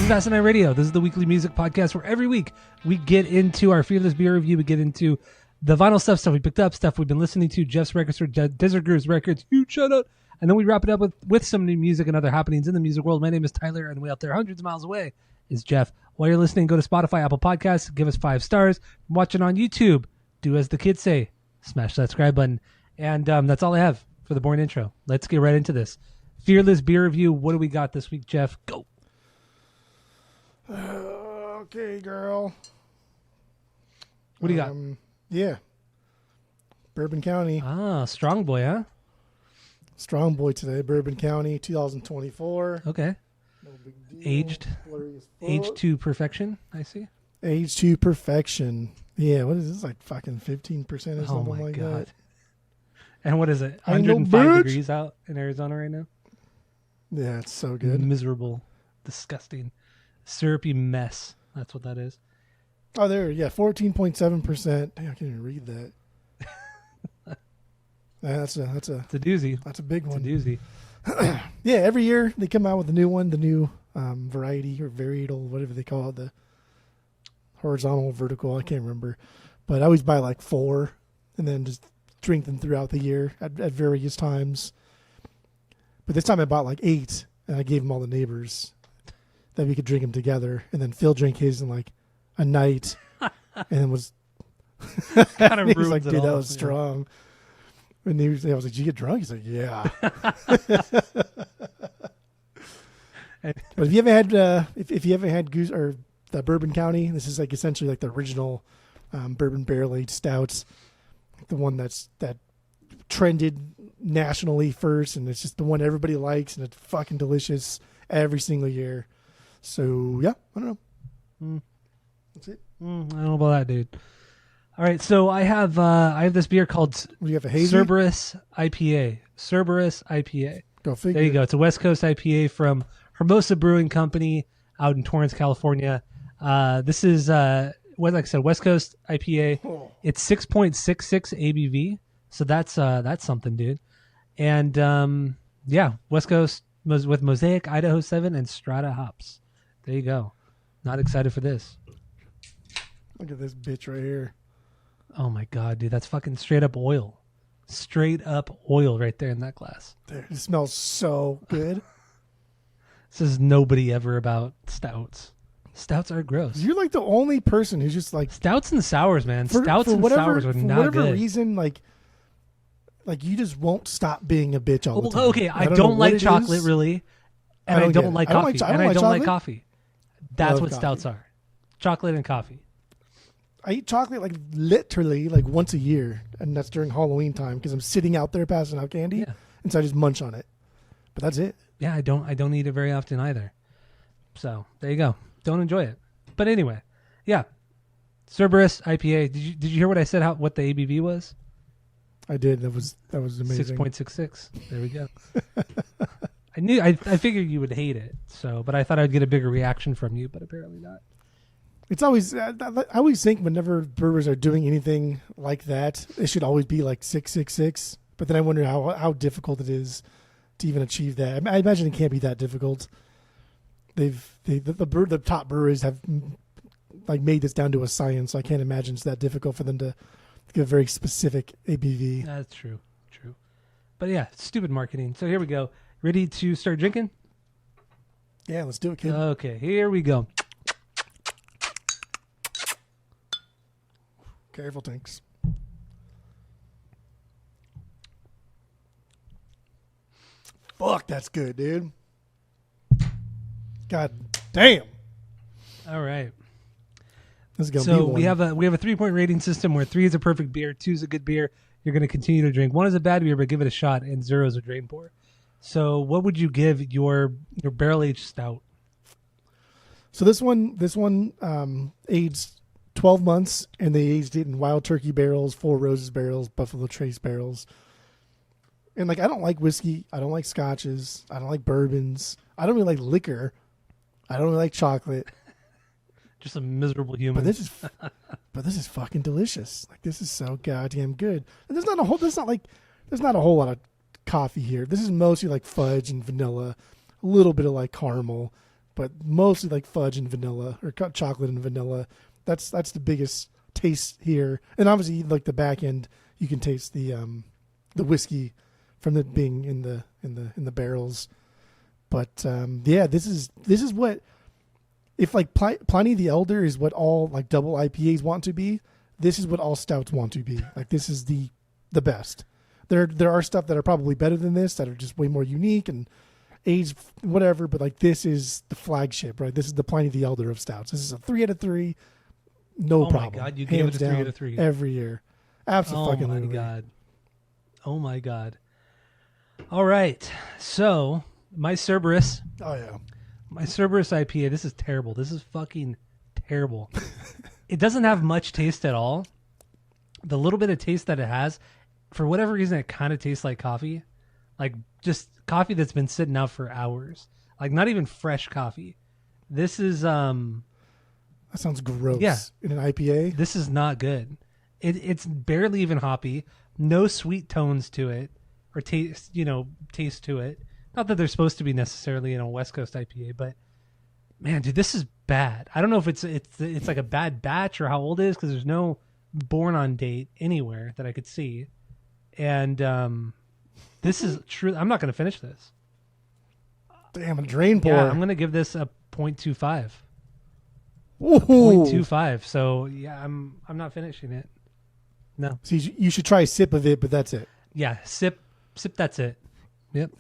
is Asinine Radio. This is the weekly music podcast where every week we get into our Fearless Beer Review. We get into the vinyl stuff we picked up, stuff we've been listening to, Jeff's records, Desert Grooves records, huge shout out. And then we wrap it up with some new music and other happenings in the music world. My name is Tyler, and way out there hundreds of miles away is Jeff. While you're listening, go to Spotify, Apple Podcasts, give us 5 stars. Watching on YouTube, do as the kids say, smash that subscribe button. And that's all I have for the boring intro. Let's get right into this. Fearless Beer Review. What do we got this week, Jeff? Go. Okay, girl. What do you got? Yeah. Bourbon County. Ah, strong boy, huh? Strong boy today. Bourbon County, 2024. Okay. No big deal. Aged to perfection, I see. Aged to perfection. Yeah, what is this? Like fucking 15% or something like that. And what is it? I know, 105 degrees out in Arizona right now? Yeah, it's so good. Miserable. Disgusting. Syrupy mess. That's what that is. Oh, there. Yeah, 14.7%. Damn, I can't even read that. That's a doozy. That's a big one. It's a doozy. Yeah, every year they come out with a new one, the new variety or varietal, whatever they call it, the horizontal, vertical, I can't remember. But I always buy like 4 and then just drink them throughout the year at various times. But this time I bought like 8 and I gave them all the neighbors that we could drink them together. And then Phil drank his in like a night and it was kind of he was like, ruins it dude, that all, was strong. And I was like, did you get drunk? He's like, yeah. But if you haven't had, if you haven't had Goose or the Bourbon County, this is like essentially like the original bourbon barrel aged stouts, the one that trended nationally first, and it's just the one everybody likes, and it's fucking delicious every single year. So yeah, I don't know. That's it. I don't know about that, dude. All right, so I have this beer called You have a hazy? Cerberus IPA. Cerberus IPA. Go figure. There you go. It's a West Coast IPA from Hermosa Brewing Company out in Torrance, California. This is like I said, West Coast IPA. Oh. It's 6.66 ABV, so that's something, dude. And yeah, West Coast with Mosaic, Idaho 7, and Strata hops. There you go. Not excited for this. Look at this bitch right here. Oh my god, dude, that's fucking straight up oil. Straight up oil right there in that glass. Dude, it smells so good. This is nobody ever about stouts. Stouts are gross. You're like the only person who's just like Stouts and sours, man. Stouts and whatever, sours are for not whatever good. reason, like you just won't stop being a bitch all the time. Okay, I don't don't know like what it chocolate is. really, and I don't like coffee, and I don't like chocolate. coffee. That's Love what coffee. stouts are. Chocolate and coffee. I eat chocolate like literally like once a year, and that's during Halloween time because I'm sitting out there passing out candy, Yeah. and so I just munch on it. But that's it. Yeah, I don't eat it very often either. So there you go. Don't enjoy it. But anyway, yeah. Cerberus IPA. Did you hear what I said? What the ABV was? I did. That was amazing. 6.66. There we go. I figured you would hate it. So, but I thought I'd get a bigger reaction from you, but apparently not. It's always I always think whenever brewers are doing anything like that, it should always be like 666. But then I wonder how difficult it is to even achieve that. I imagine it can't be that difficult. The top breweries have like made this down to a science. So I can't imagine it's that difficult for them to give a very specific ABV. That's true. But yeah, stupid marketing. So here we go. Ready to start drinking? Yeah, let's do it, kid. Okay, here we go. Careful, Tinks. Fuck, that's good, dude. God damn. All right. This is gonna be So one. we have a 3-point rating system where 3 is a perfect beer, 2 is a good beer. You're going to continue to drink. 1 is a bad beer, but give it a shot, and 0 is a drain pour. So what would you give your barrel aged stout? So this one aged 12 months, and they aged it in Wild Turkey barrels, Four Roses barrels, Buffalo Trace barrels. And like, I don't like whiskey. I don't like scotches. I don't like bourbons. I don't really like liquor. I don't really like chocolate. Just a miserable human. But this is fucking delicious. Like, this is so goddamn good. And there's not a whole lot of coffee here. This is mostly like fudge and vanilla, a little bit of like caramel, but mostly like fudge and vanilla or chocolate and vanilla. That's the biggest taste here. And obviously, like the back end, you can taste the whiskey from it being in the barrels. But yeah, this is what, if like Pliny the Elder is what all like double IPAs want to be, this is what all stouts want to be. Like this is the best. There are stuff that are probably better than this that are just way more unique and aged whatever, but like this is the flagship, right? This is the Pliny the Elder of stouts. This is a 3 out of 3, no problem. Oh my God, you gave it a 3 out of 3 every year. Absolutely. Oh my God. Oh my God. All right, so my Cerberus. Oh yeah. My Cerberus IPA. This is terrible. This is fucking terrible. It doesn't have much taste at all. The little bit of taste that it has, for whatever reason, it kind of tastes like coffee. Like just coffee that's been sitting out for hours. Like not even fresh coffee. This is that sounds gross. Yeah. In an IPA. This is not good. It's barely even hoppy. No sweet tones to it or taste to it. Not that they're supposed to be necessarily in a West Coast IPA, but man, dude, this is bad. I don't know if it's like a bad batch or how old it is, because there's no born on date anywhere that I could see. And this is true. I'm not going to finish this. Damn, a drain pour. Yeah, I'm going to give this a 0.25. Ooh. 0.25. So yeah, I'm not finishing it. No. So you should try a sip of it, but that's it. Yeah, sip. That's it. Yep.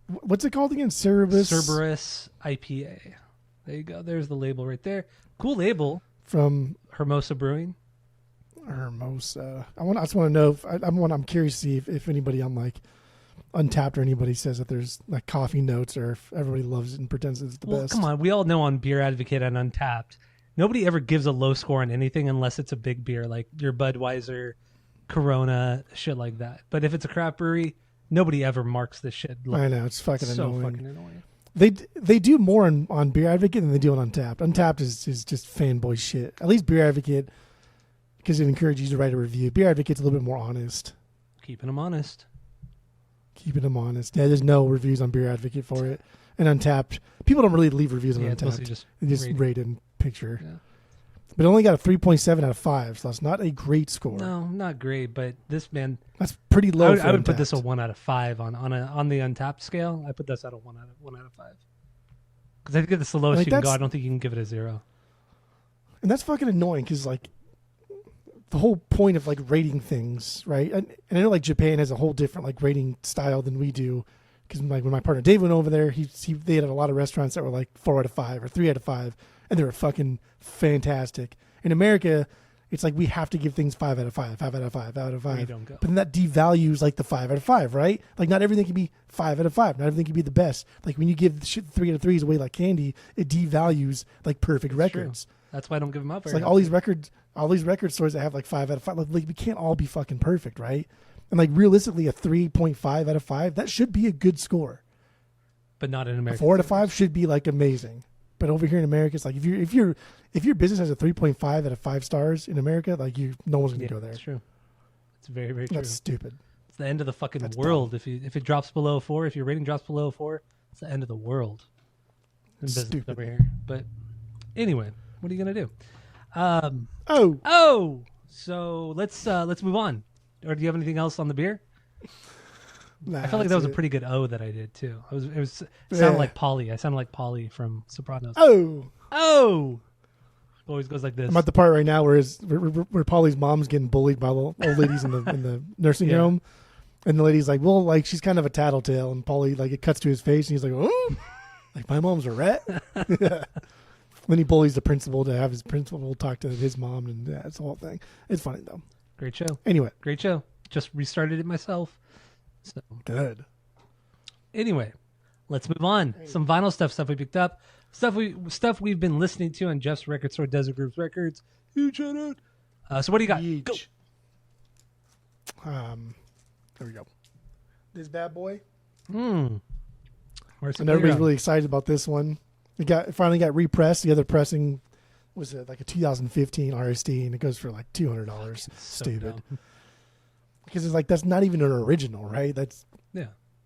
What's it called again? Cerberus IPA. There you go. There's the label right there. Cool label from Hermosa Brewing. Hermosa. I just want to know. I'm curious to see if anybody on like Untapped or anybody says that there's like coffee notes, or if everybody loves it and pretends it's the best. Come on, we all know on Beer Advocate and Untapped, nobody ever gives a low score on anything unless it's a big beer like your Budweiser, Corona, shit like that. But if it's a craft brewery, nobody ever marks this shit. I know, it's fucking annoying. Fucking annoying. They do more on Beer Advocate than they do on Untapped. Untapped is just fanboy shit. At least Beer Advocate, because it encourages you to write a review. Beer Advocate's a little bit more honest. Keeping them honest. Yeah, there's no reviews on Beer Advocate for it. And Untapped, people don't really leave reviews on Untapped. They just rate and picture. Yeah. But it only got a 3.7 out of 5, so that's not a great score. No, not great, but this, man, that's pretty low. I would put this a 1 out of 5 on the Untapped scale. I put this at a 1 out of 5. Because I think that's the lowest you can go. I don't think you can give it a 0. And that's fucking annoying, because like the whole point of like rating things, right? And I know like Japan has a whole different like rating style than we do. Because like when my partner Dave went over there, they had a lot of restaurants that were like 4 out of 5 or 3 out of 5, and they were fucking fantastic. In America, it's like we have to give things 5 out of 5, 5 out of 5, 5 out of 5. But then that devalues like the 5 out of 5, right? Like not everything can be 5 out of 5. Not everything can be the best. Like when you give shit 3 out of 3s away like candy, it devalues like perfect records. True. That's why I don't give them up. It's like all these record stores that have like 5 out of 5. Like we can't all be fucking perfect, right? And like realistically, a 3.5 out of 5, that should be a good score. But not in America. 4 out of 5 should be like amazing. But over here in America, it's like if your business has a 3.5 out of 5 stars in America, like no one's gonna go there. That's true. It's very, very true. That's stupid. It's the end of the fucking world. Dumb. If it drops below 4, if your rating drops below 4, it's the end of the world. Stupid over here. But anyway, what are you gonna do? So let's move on. Or do you have anything else on the beer? Nah, I felt like that was a pretty good O that I did too. It sounded like Polly. I sounded like Polly from Sopranos. Oh. Always goes like this. I'm at the part right now where Polly's mom's getting bullied by the old ladies in the nursing home, and the lady's like, well, like she's kind of a tattletale, and Polly like it cuts to his face, and he's like, oh, like my mom's a rat. Then he bullies the principal to have his principal talk to his mom, and it's the whole thing. It's funny though. Great show. Anyway, great show. Just restarted it myself. So good. Anyway, let's move on. Some vinyl stuff we picked up, stuff we've been listening to on Jeff's Record Store, Desert Grooves Records. Huge shout out. So what do you got? Go. There we go. This bad boy. And everybody's really excited about this one. It finally got repressed. The other pressing was like a 2015 RSD, and it goes for like $200. Stupid. Dumb. Because it's like that's not even an original, right?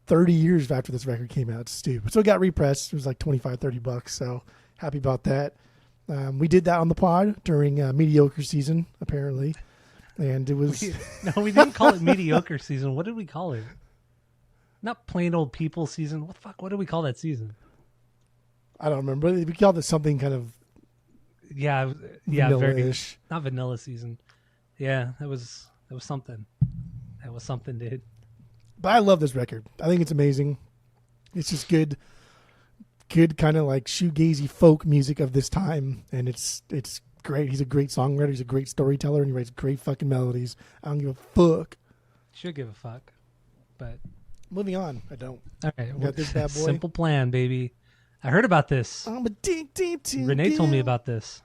30 years after this record came out. It's stupid. So it got repressed. It was like $25-$30. So happy about that. We did that on the pod during mediocre season, apparently. And it was... No, we didn't call it mediocre season. What did we call it? Not plain old people season. What did we call that season? I don't remember. We called it something kind of... Yeah, vanilla-ish. Not vanilla season. Yeah, it was something. It was something, dude. But I love this record. I think it's amazing. It's just good kind of like shoegazy folk music of this time, and it's great. He's a great songwriter. He's a great storyteller, and he writes great fucking melodies. I don't give a fuck. Should give a fuck, but moving on. I don't. All right, got this bad boy. Simple Plan, baby. I heard about this. I'm addicted to Renee you. told me about this.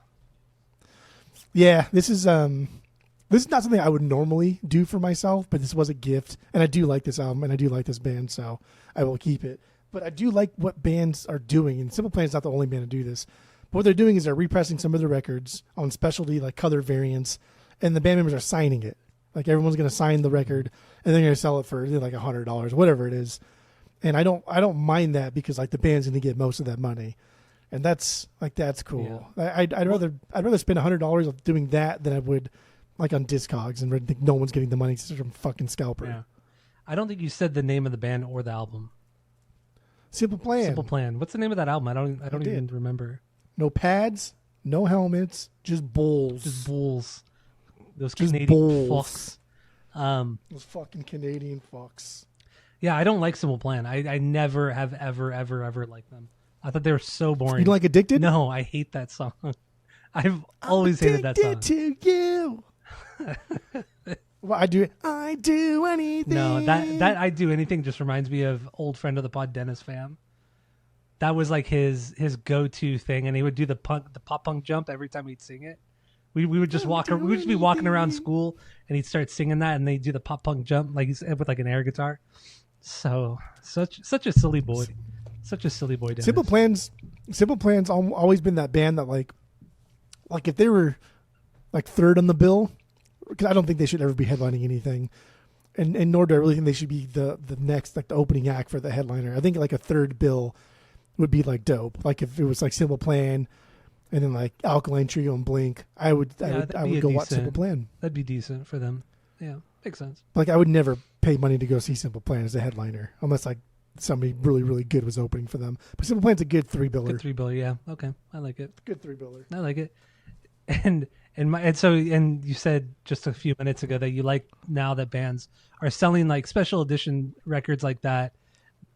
Yeah, this is not something I would normally do for myself, but this was a gift, and I do like this album, and I do like this band, so I will keep it. But I do like what bands are doing, and Simple Plan is not the only band to do this. But what they're doing is they're repressing some of the records on specialty, like color variants, and the band members are signing it. Like everyone's going to sign the record, and they're going to sell it for like $100, whatever it is. And I don't mind that because like the band's going to get most of that money, and that's cool. Yeah. I'd rather spend $100 doing that than I would like on Discogs and think no one's getting the money from fucking Scalper. Yeah. I don't think you said the name of the band or the album. Simple Plan. Simple Plan. What's the name of that album? I don't even remember. No pads, no helmets, just bulls. Just bulls. Those just Canadian bulls. fucks. Those fucking Canadian fucks. Yeah, I don't like Simple Plan. I never have ever liked them. I thought they were so boring. You don't like Addicted? No, I hate that song. I've always hated that song. Addicted to you. Well, I do anything. No, that I do anything just reminds me of old friend of the pod, Dennis Pham. That was like his go-to thing, and he would do the pop punk jump every time he'd sing it. We would just we would just be walking around school, and he'd start singing that, and they'd do the pop punk jump like he's with like an air guitar. So such a silly boy, Dennis. Simple Plan's always been that band that like if they were like third on the bill, because I don't think they should ever be headlining anything, and nor do I really think they should be the next like the opening act for the headliner. I think like a third bill would be like dope. Like if it was like Simple Plan, and then like Alkaline Trio and Blink, I would go watch Simple Plan. That'd be decent for them. Yeah, makes sense. Like I would never pay money to go see Simple Plan as a headliner unless like somebody really really good was opening for them. But Simple Plan's a good three-biller. Good three-biller, yeah. Okay, I like it. Good three-biller. I like it. And you said just a few minutes ago that you like now that bands are selling like special edition records like that,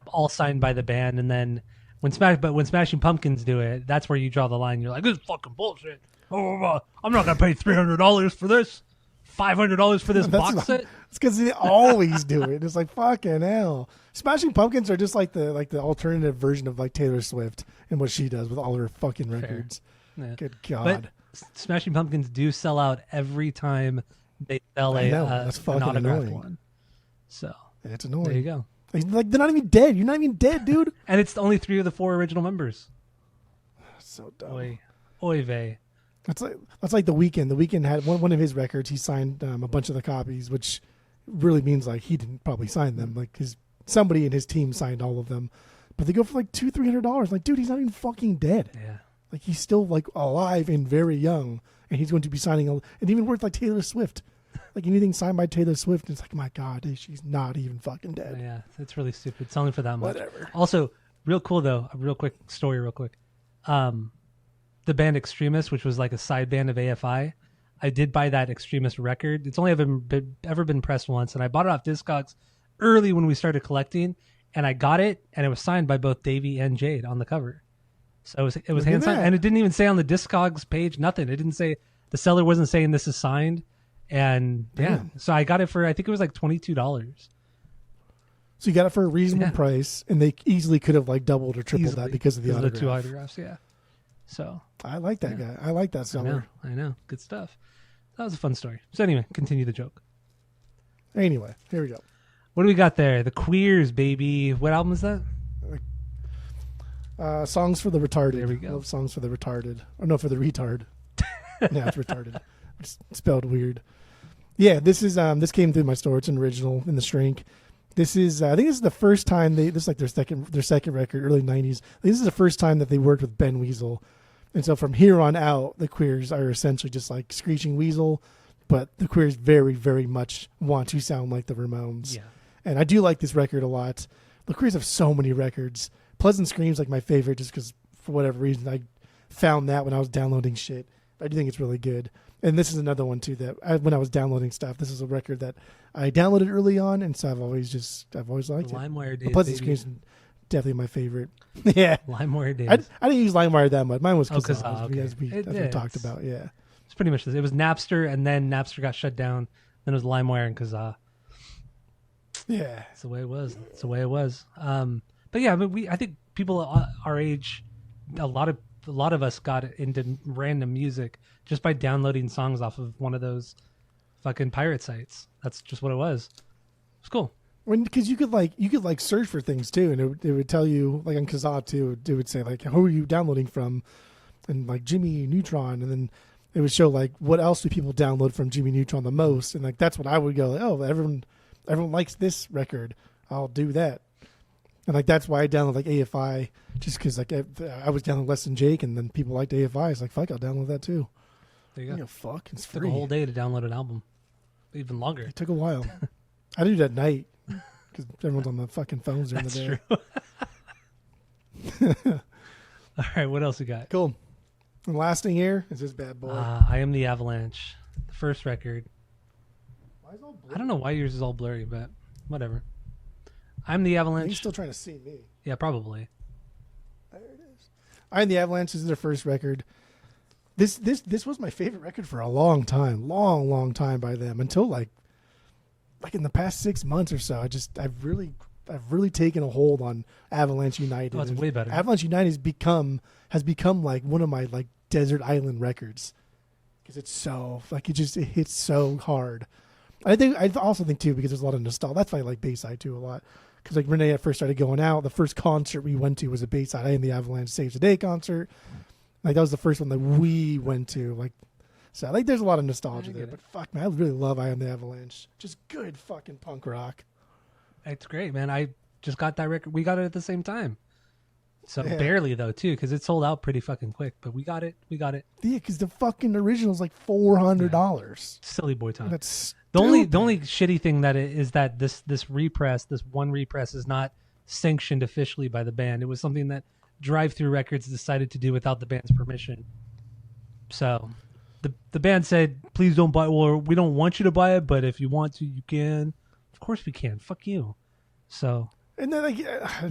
all signed by the band, and then when Smashing Pumpkins do it, that's where you draw the line. You're like, this is fucking bullshit. Oh, I'm not gonna pay $300 for this, $500 for this box set. It's because they always do it. It's like fucking hell. Smashing Pumpkins are just like the alternative version of like Taylor Swift and what she does with all her fucking records. Yeah. Good God. But Smashing Pumpkins do sell out every time they sell that's an fucking autographed annoying. one. So it's annoying. There you go. Like they're not even dead. You're not even dead, dude. And it's only 3 of the 4 original members. So dumb. Oy vey. That's like The Weeknd. The Weeknd had one of his records. He signed a bunch of the copies, which really means like he didn't probably sign them. Like somebody in his team signed all of them, but they go for like $200-$300. Like, dude, he's not even fucking dead. Yeah. Like he's still like alive and very young, and he's going to be signing and even worth like Taylor Swift. Like anything signed by Taylor Swift, it's like, my God, she's not even fucking dead. Yeah, it's really stupid. Selling for that much. Whatever. Also, real cool though. A real quick story. The band Extremist, which was like a side band of AFI, I did buy that Extremist record. It's only ever been pressed once, and I bought it off Discogs early when we started collecting, and I got it, and it was signed by both Davey and Jade on the cover. So it was hand signed, and it didn't even say on the Discogs page nothing. It didn't say, the seller wasn't saying this is signed, and so I got it for, I think it was like $22. So you got it for a reasonable price, and they easily could have like doubled or tripled that because of the autograph. The 2 autographs, yeah. So I like that guy. I like that seller. I know. Good stuff. That was a fun story. So anyway, continue the joke. Anyway, here we go. What do we got there? The Queers, baby. What album is that? Songs for the Retarded. There we go. I love Songs for the Retarded. Or no, for the Retard. Yeah, it's retarded. It's spelled weird. Yeah, this came through my store. It's an original in the shrink. This is, I think this is the first time this is like their second record, early 90s. This is the first time that they worked with Ben Weasel. And so from here on out, the Queers are essentially just like Screeching Weasel, but the Queers very, very much want to sound like the Ramones. Yeah. And I do like this record a lot. The Queers have so many records. Pleasant Scream's like my favorite just because for whatever reason I found that when I was downloading shit. I do think it's really good. And this is another one too that when I was downloading stuff, this is a record that I downloaded early on, and so I've always liked it. LimeWire days. Pleasant Scream's definitely my favorite. Yeah, LimeWire days. I didn't use LimeWire that much. Mine was Kazaa, okay. as we talked about. Yeah, it's pretty much this. It was Napster, and then Napster got shut down. Then it was LimeWire and Kazaa. Yeah, it's the way it was. It's the way it was. But yeah, I think people our age, a lot of us got into random music just by downloading songs off of one of those fucking pirate sites. That's just what it was. It's cool. Because you could search for things too, and it would tell you, like on Kazaa too, it would say like, who are you downloading from, and like Jimmy Neutron, and then it would show like what else do people download from Jimmy Neutron the most, and like that's what I would go like, oh, everyone likes this record, I'll do that. And like that's why I download like AFI, just because like I was downloading Less Than Jake, and then people liked AFI. It's like, fuck, I'll download that too. There you go. Fuck, it's free. Took a whole day to download an album, even longer. It took a while. I do that at night because everyone's on the fucking phones during the day. True. All right, what else we got? Cool. And last thing here is this bad boy. I Am the Avalanche, the first record. Why is it all blurry? I don't know why yours is all blurry, but whatever. I'm the Avalanche. He's still trying to see me. Yeah, probably. There it is. I'm the Avalanche. This is their first record. This was my favorite record for a long time, long time by them until like in the past 6 months or so. I've really taken a hold on Avalanche United. Oh, it's way better. Avalanche United has become like one of my like desert island records because it's so like it hits so hard. I also think too because there's a lot of nostalgia. That's why I like Bayside too a lot. Because like Renee first started going out, the first concert we went to was a Bayside I Am the Avalanche Saves the Day concert. Like that was the first one that we went to. Like, so like there's a lot of nostalgia there. But fuck man, I really love I Am the Avalanche. Just good fucking punk rock. It's great, man. I just got that record. We got it at the same time. So barely though too, because it sold out pretty fucking quick. But we got it. Yeah, because the fucking original is like $400. Silly boy time. That's the only shitty thing that is that this one repress is not sanctioned officially by the band. It was something that Drive Through Records decided to do without the band's permission. So the band said, please don't buy, or we don't want you to buy it, but if you want to, you can. Of course we can. Fuck you. So. And then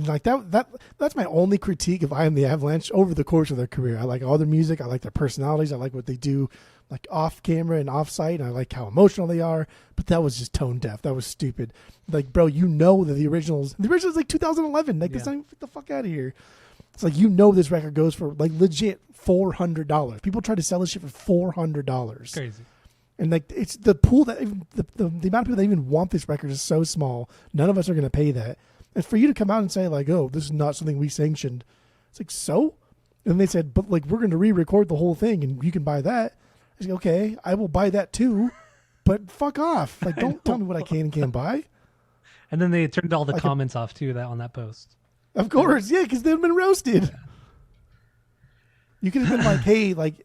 like that's my only critique of I Am the Avalanche over the course of their career. I like all their music. I like their personalities. I like what they do like off camera and off site. And I like how emotional they are. But that was just tone deaf. That was stupid. Like, bro, you know that the original's like 2011. Like, this get the fuck out of here. It's like, you know, this record goes for like legit $400. People try to sell this shit for $400. Crazy. And like it's the pool that the amount of people that even want this record is so small. None of us are going to pay that. And for you to come out and say like, oh, this is not something we sanctioned. It's like, so? And they said, but like, we're going to re-record the whole thing and you can buy that. I was like, okay, I will buy that too, but fuck off. Like, don't tell me what I can and can't buy. And then they turned all the comments off too on that post. Of course. Yeah. Cause they've been roasted. Yeah. You could have been like, hey, like,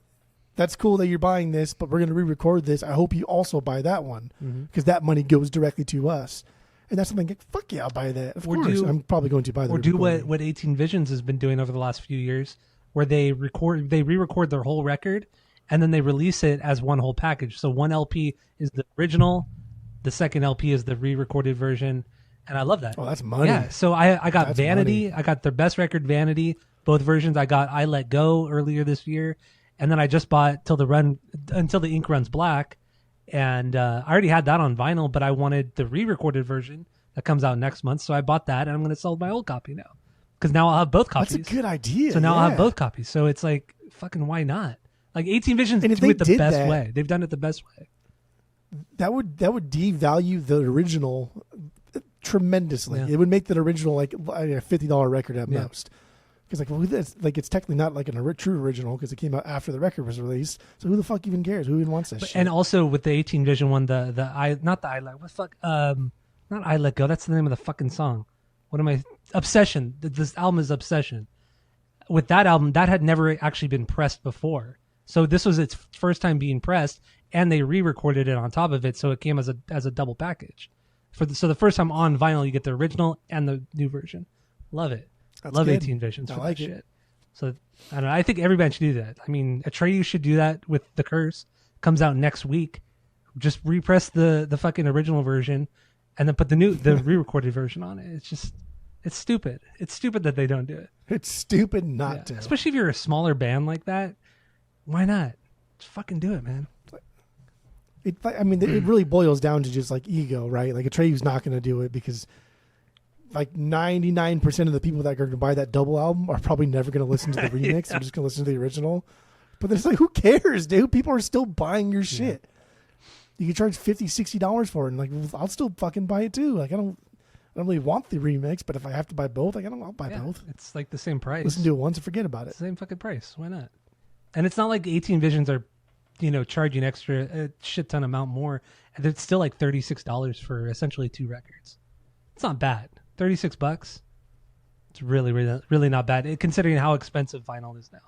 that's cool that you're buying this, but we're going to re-record this. I hope you also buy that one because that money goes directly to us. And that's something like, fuck yeah, I'll buy that. Of course, I'm probably going to buy that. Or do what 18 Visions has been doing over the last few years, where they re-record their whole record, and then they release it as one whole package. So one LP is the original, the second LP is the re-recorded version, and I love that. Oh, that's money. Yeah, so I got Vanity. I got their best record, Vanity, both versions. I got I Let Go earlier this year, and then I just bought Until the Ink Runs Black. And I already had that on vinyl, but I wanted the re-recorded version that comes out next month. So I bought that, and I'm going to sell my old copy now. Because now I'll have both copies. That's a good idea. So now I'll have both copies. So it's like, fucking why not? Like 18 Visions do it the best way. They've done it the best way. That would devalue the original tremendously. Yeah. It would make the original like a $50 record at most. Because it's technically not like a true original because it came out after the record was released. So who the fuck even cares? Who even wants that shit? And also with the 18 Vision one, the Not I Let Go. That's the name of the fucking song. What am I? Obsession. This album is Obsession. With that album, that had never actually been pressed before. So this was its first time being pressed, and they re-recorded it on top of it, so it came as a double package. So the first time on vinyl, you get the original and the new version. Love it. That's Love good. 18 Visions for I like that it. shit. So I don't know. I think every band should do that. I mean, Atreyu should do that with The Curse. Comes out next week. Just repress the fucking original version, and then put the re-recorded version on it. It's stupid. It's stupid that they don't do it. It's stupid not to. Especially if you're a smaller band like that. Why not? Just fucking do it, man. It really boils down to just like ego, right? Like Atreyu's not going to do it because like 99% of the people that are going to buy that double album are probably never going to listen to the remix. They're just going to listen to the original. But then it's like, who cares, dude? People are still buying your shit. You can charge $50, $60 for it, and like I'll still fucking buy it too. Like I don't really want the remix, but if I have to buy both, like I'll buy both. It's like the same price. Listen to it once and forget about it. It's the same fucking price. Why not? And it's not like 18 Visions are, charging extra a shit ton amount more, and it's still like $36 for essentially 2 records. It's not bad. $36. It's really, really, really not bad considering how expensive vinyl is now.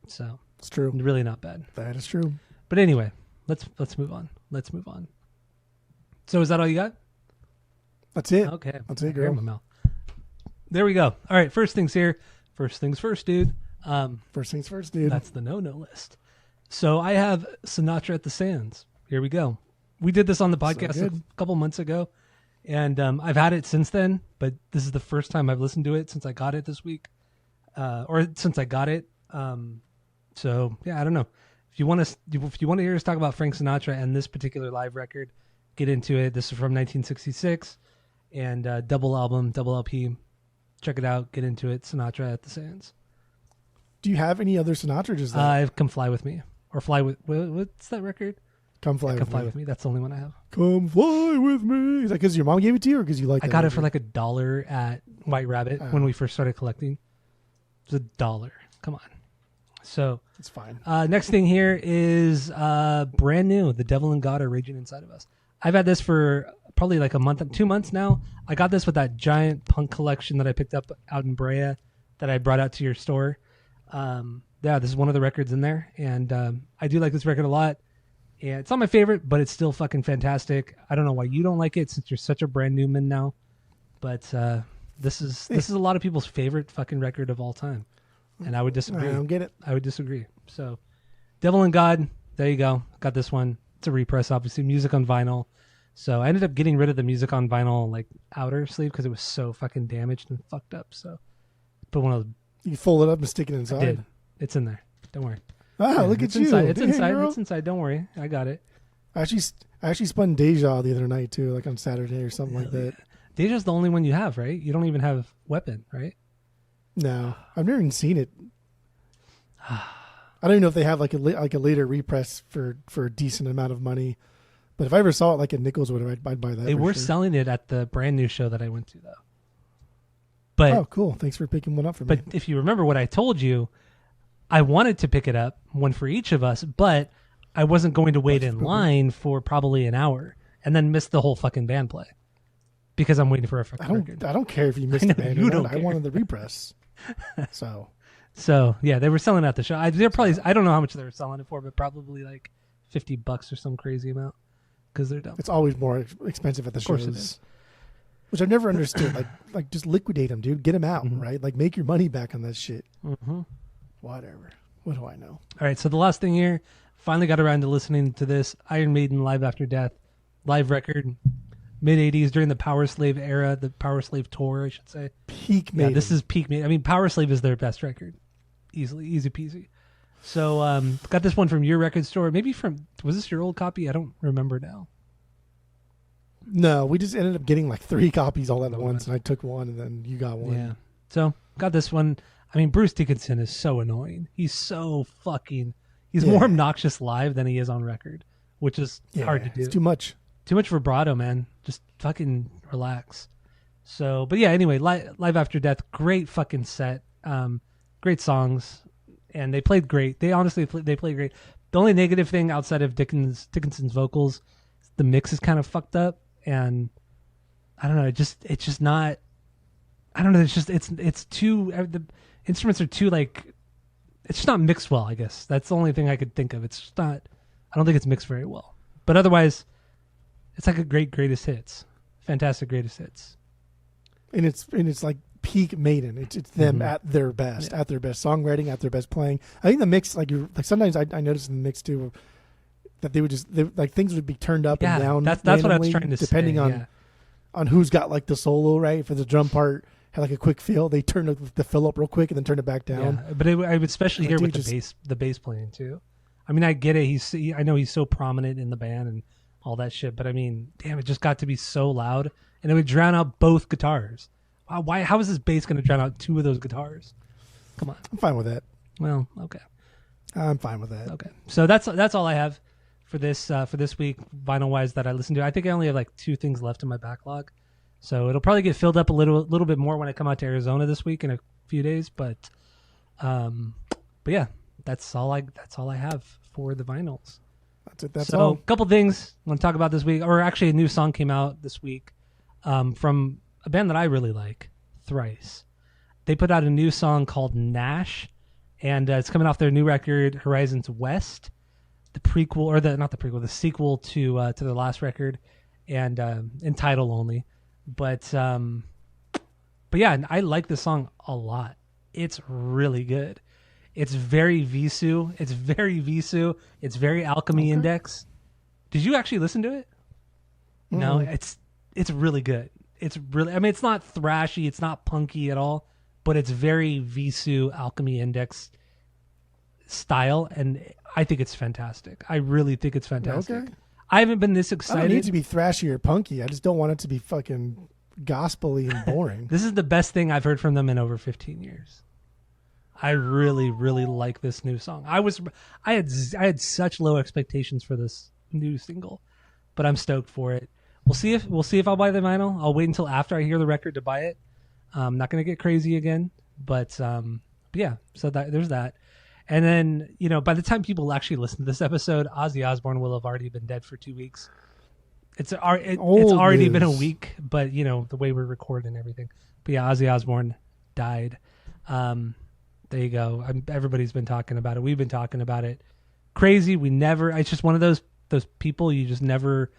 So It's true. Really not bad. That is true. But anyway, let's move on. Let's move on. So is that all you got? That's it. Okay. That's it, Hair in girl. my mouth. There we go. All right. First things here. First things first, dude. First things first, dude. That's the no list. So I have Sinatra at the Sands. Here we go. We did this on the podcast a couple months ago, and I've had it since then, but this is the first time I've listened to it since I got it this week, or since I got it. So yeah, I don't know. If you want to hear us talk about Frank Sinatra and this particular live record, get into it. This is from 1966, and double album, double LP. Check it out. Get into it. Sinatra at the Sands. Do you have any other Sinatra? Just that? I've Come Fly With Me. Or Fly With... What's that record? Come Fly With Me. That's the only one I have. Come Fly With Me. Is that because your mom gave it to you or because you like it? I got it for like $1 at White Rabbit when we first started collecting. It was $1. Come on. So... It's fine. Next thing here is brand new. The Devil and God Are Raging Inside of Us. I've had this for probably like 2 months now. I got this with that giant punk collection that I picked up out in Brea that I brought out to your store. This is one of the records in there, and I do like this record a lot. And it's not my favorite, but it's still fucking fantastic. I don't know why you don't like it since you're such a brand new man now, but this is a lot of people's favorite fucking record of all time, and I would disagree. I don't get it. I would disagree. So, Devil and God, there you go. Got this one. It's a repress, obviously. Music on vinyl. So I ended up getting rid of the music on vinyl like outer sleeve because it was so fucking damaged and fucked up. So, put one of those. You fold it up and stick it inside. I did. It's in there. Don't worry. Look at you. Inside. It's Dang, inside. girl. It's inside. Don't worry. I got it. I actually spun Deja the other night too, like on Saturday or something like that. Deja's the only one you have, right? You don't even have Weapon, right? No, I've never even seen it. I don't even know if they have like a later repress for a decent amount of money. But if I ever saw it like at Nichols, I'd buy that. They were selling it at the brand new show that I went to, though. But oh, cool! Thanks for picking one up for me. But if you remember what I told you, I wanted to pick it up, one for each of us, but I wasn't going to wait in line for probably an hour and then miss the whole fucking band play because I'm waiting for a fucking record. I don't care if you missed the band. You don't care. I wanted the repress. So yeah, they were selling at the show. They're probably, I don't know how much they were selling it for, but probably like $50 or some crazy amount because they're dumb. It's always more expensive at the shows. Of course it is. Which I've never understood. like just liquidate them, dude. Get them out, right? Like make your money back on that shit. Mm-hmm. Whatever. What do I know? All right. So the last thing here, finally got around to listening to this Iron Maiden Live After Death live record, mid 80s during the Power Slave era, the Power Slave tour, I should say. Peak Maiden. Yeah, this is peak Maiden. I mean, Power Slave is their best record. Easy peasy. So got this one from your record store. Maybe was this your old copy? I don't remember now. No, we just ended up getting like 3 copies all at once, and I took one, and then you got one. Yeah. So got this one. I mean, Bruce Dickinson is so annoying. He's so fucking. He's more obnoxious live than he is on record, which is hard to do. It's too much. Too much vibrato, man. Just fucking relax. So, but yeah. Anyway, Live After Death, great fucking set. Great songs, and they played great. They honestly they played great. The only negative thing outside of Dickinson's vocals, the mix is kind of fucked up. And I don't know. It's just not. I don't know. It's too. The instruments are too like. It's just not mixed well. I guess that's the only thing I could think of. It's just not. I don't think it's mixed very well. But otherwise, it's like a greatest hits, fantastic greatest hits. And it's like peak Maiden. It's them at their best, at their best songwriting, at their best playing. I think the mix, like sometimes I noticed in the mix too, that they would like things would be turned up and down. That's what I was trying to depending say, on who's got like the solo right for the drum part. Had like a quick fill. They turn the fill up real quick and then turn it back down. Yeah, but I would especially hear with the bass playing too. I mean, I get it. I know he's so prominent in the band and all that shit. But I mean, damn, it just got to be so loud, and it would drown out both guitars. Wow, why? How is this bass going to drown out two of those guitars? Come on. I'm fine with that. Well, okay. I'm fine with that. Okay, so that's all I have for this week, vinyl wise, that I listened to. I think I only have like 2 things left in my backlog. So it'll probably get filled up a little bit more when I come out to Arizona this week in a few days. But yeah, that's all I have for the vinyls. That's it. That's so all. A couple things I want to talk about this week, or actually a new song came out this week from a band that I really like, Thrice. They put out a new song called Nash, and it's coming off their new record, Horizons West, the sequel to the last record, and in title only. But yeah, I like this song a lot. It's really good. It's very Visu. It's very Alchemy Index. Did you actually listen to it? Mm-hmm. No, it's really good. It's really, I mean, it's not thrashy, it's not punky at all, but it's very Visu Alchemy Index style, and I think it's fantastic. I really think it's fantastic. Okay. I haven't been this excited. I don't need it to be thrashy or punky. I just don't want it to be fucking gospel-y and boring. This is the best thing I've heard from them in over 15 years. I really, really like this new song. I had such low expectations for this new single, but I'm stoked for it. We'll see if I'll buy the vinyl. I'll wait until after I hear the record to buy it. I'm not going to get crazy again, but yeah. So there's that. And then, by the time people actually listen to this episode, Ozzy Osbourne will have already been dead for 2 weeks. It's already been a week, but the way we're recording and everything. But yeah, Ozzy Osbourne died. There you go. Everybody's been talking about it. We've been talking about it. Crazy. It's just one of those people you just never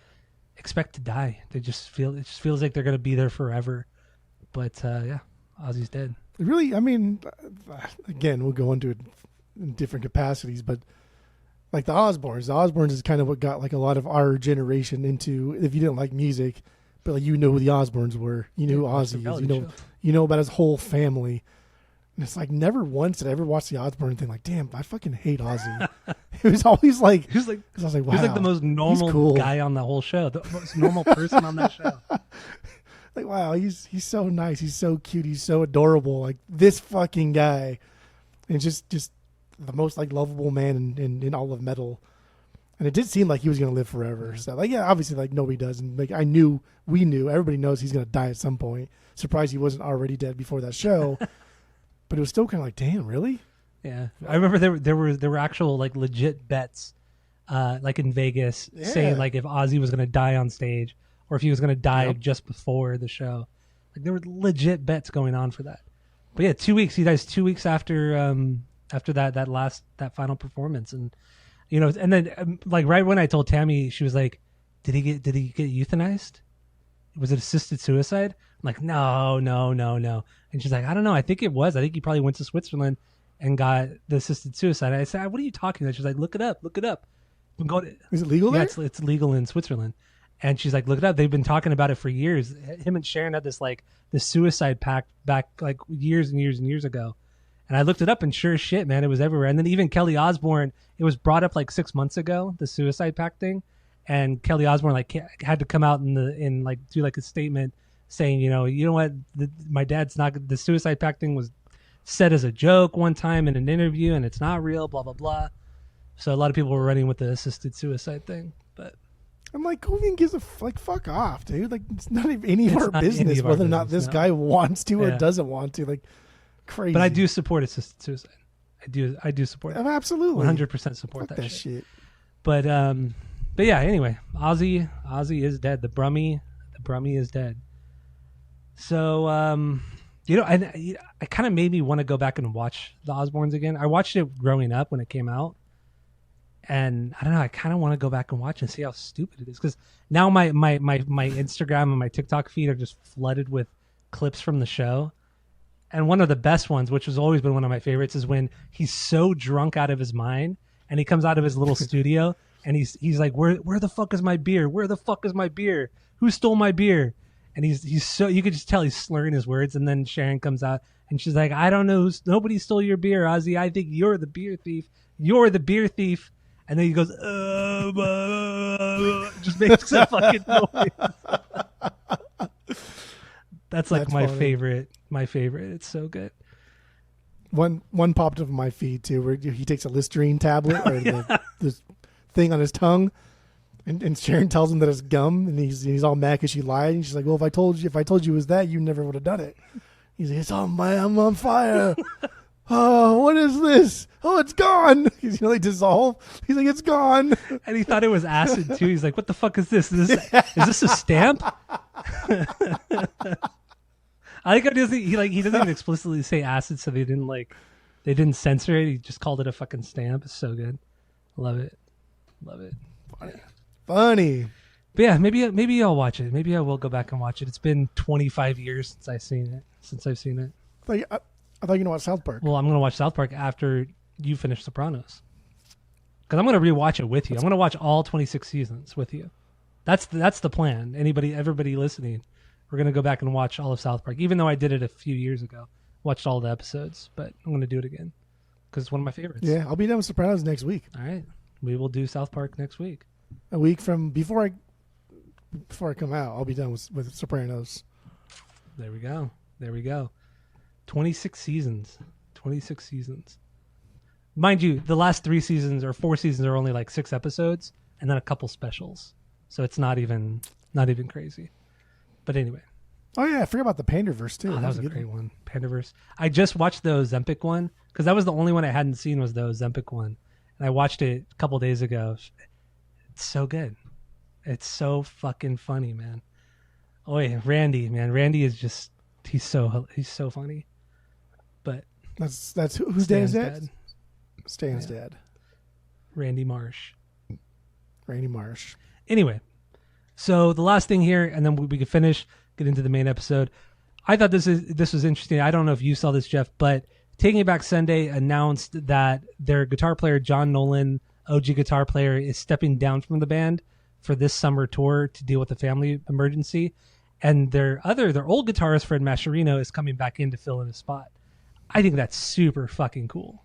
expect to die. It just feels like they're going to be there forever. But yeah, Ozzy's dead. Really, I mean, again, we'll go into it in different capacities, but like the Osbournes is kind of what got like a lot of our generation into, if you didn't like music, but like who the Osbournes were, who Ozzy is, you know about his whole family. And it's like never once did I ever watch the Osbourne thing like, damn, I fucking hate Ozzy. It was always like, I was like, wow, he's like the most normal guy on the whole show, the most normal person on that show. Like, wow, he's so nice, he's so cute, he's so adorable, like this fucking guy, and just the most like lovable man in all of metal. And it did seem like he was gonna live forever. So like, yeah, obviously like nobody does, and like we knew everybody knows he's gonna die at some point. Surprised he wasn't already dead before that show. But it was still kind of like, damn, really? Yeah, I remember there were actual like legit bets, like in Vegas, saying like if Ozzy was gonna die on stage or if he was gonna die just before the show. Like there were legit bets going on for that. But yeah, 2 weeks. He dies 2 weeks after that final performance, and and then like right when I told Tammy, she was like, "Did he get euthanized? Was it assisted suicide?" I'm like, no. And she's like, I don't know. I think it was. I think he probably went to Switzerland and got the assisted suicide. I said, what are you talking about? She's like, look it up. Is it legal there? Yeah, it's legal in Switzerland. And she's like, look it up. They've been talking about it for years. Him and Sharon had this suicide pact back like years and years and years ago. And I looked it up, and sure as shit, man, it was everywhere. And then even Kelly Osbourne, it was brought up like 6 months ago, the suicide pact thing. And Kelly Osbourne like had to come out in like do like a statement saying, you know what, my dad's not, the suicide pact thing was said as a joke one time in an interview, and it's not real, blah blah blah. So a lot of people were running with the assisted suicide thing, but I'm like, who even gives a fuck off, dude? Like, it's not even any of our business whether or not this guy wants to or doesn't want to. Like, crazy. But I do support assisted suicide. I do support it. Absolutely, 100% support that shit. But yeah. Anyway, Ozzy is dead. The Brummy is dead. So, I kind of made me want to go back and watch the Osbournes again. I watched it growing up when it came out, and I don't know. I kind of want to go back and watch and see how stupid it is, because now my Instagram and my TikTok feed are just flooded with clips from the show. And one of the best ones, which has always been one of my favorites, is when he's so drunk out of his mind and he comes out of his little studio and he's like, where the fuck is my beer? Where the fuck is my beer? Who stole my beer? And he's so, you could just tell he's slurring his words. And then Sharon comes out and she's like, I don't know, nobody stole your beer, Ozzy. I think you're the beer thief. You're the beer thief. And then he goes, just makes a fucking noise. That's like my funny. favorite. My favorite. It's so good. One popped up in my feed too, where he takes a Listerine tablet or the thing on his tongue, and Sharon tells him that it's gum, and he's all mad because she lied, and she's like, "Well, if I told you it was that, you never would have done it." He's like, I'm on fire. Oh, what is this? Oh, it's gone. He's they dissolve. He's like, it's gone. And he thought it was acid too. He's like, what the fuck is this? Is this a stamp? I like how he doesn't even explicitly say acid, so they didn't censor it. He just called it a fucking stamp. It's so good. Love it. Funny. But yeah, maybe I'll watch it. Maybe I will go back and watch it. It's been 25 years since I've seen it. I thought you know what South Park. Well, I'm going to watch South Park after you finish Sopranos. Because I'm going to rewatch it with you. I'm going to watch all 26 seasons with you. That's the plan. Everybody listening, we're going to go back and watch all of South Park. Even though I did it a few years ago. Watched all the episodes. But I'm going to do it again. Because it's one of my favorites. Yeah, I'll be done with Sopranos next week. All right. We will do South Park next week. A week from before I come out, I'll be done with Sopranos. There we go. 26 seasons. Mind you, the last 3 seasons or 4 seasons are only like 6 episodes and then a couple specials. So it's not even crazy. But anyway. Oh yeah, I forgot about the Panderverse too. Oh, that was a great one. Panderverse. I just watched the Ozempic one because that was the only one I hadn't seen was the Ozempic one. And I watched it a couple days ago. It's so good. It's so fucking funny, man. Oh yeah, Randy, man. Randy is just he's so funny. But that's whose dad is that? Stan's dad. Randy Marsh. Anyway, so the last thing here, and then we can get into the main episode. I thought this was interesting. I don't know if you saw this, Jeff, but Taking It Back Sunday announced that their guitar player, John Nolan, OG guitar player, is stepping down from the band for this summer tour to deal with a family emergency. And their old guitarist, Fred Mascherino, is coming back in to fill in his spot. I think that's super fucking cool.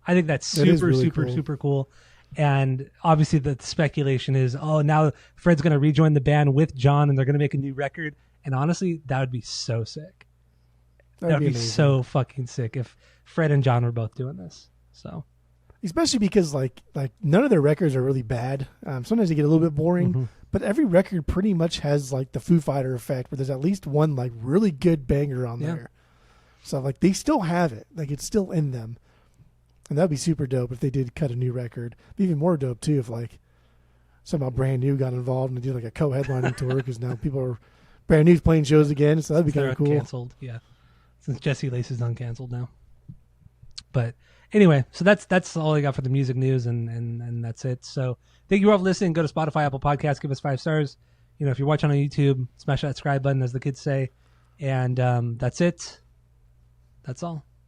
I think that's super cool. And obviously the speculation is, now Fred's going to rejoin the band with John and they're going to make a new record. And honestly, that would be so sick. That would be so fucking sick if Fred and John were both doing this. So, especially because like none of their records are really bad. Sometimes they get a little bit boring, but every record pretty much has like the Foo Fighter effect, where there's at least one like really good banger on there. So like they still have it, like it's still in them, and that'd be super dope if they did cut a new record. It'd be even more dope too if like somehow Brand New got involved and did like a co-headlining tour because now people are Brand New's playing shows again, so that'd be kind of cool. Canceled, yeah. Since Jesse Lace is uncanceled now. But anyway, so that's all I got for the music news, and that's it. So thank you all for listening. Go to Spotify, Apple Podcasts, give us 5 stars. If you're watching on YouTube, smash that subscribe button, as the kids say. And that's it. That's all.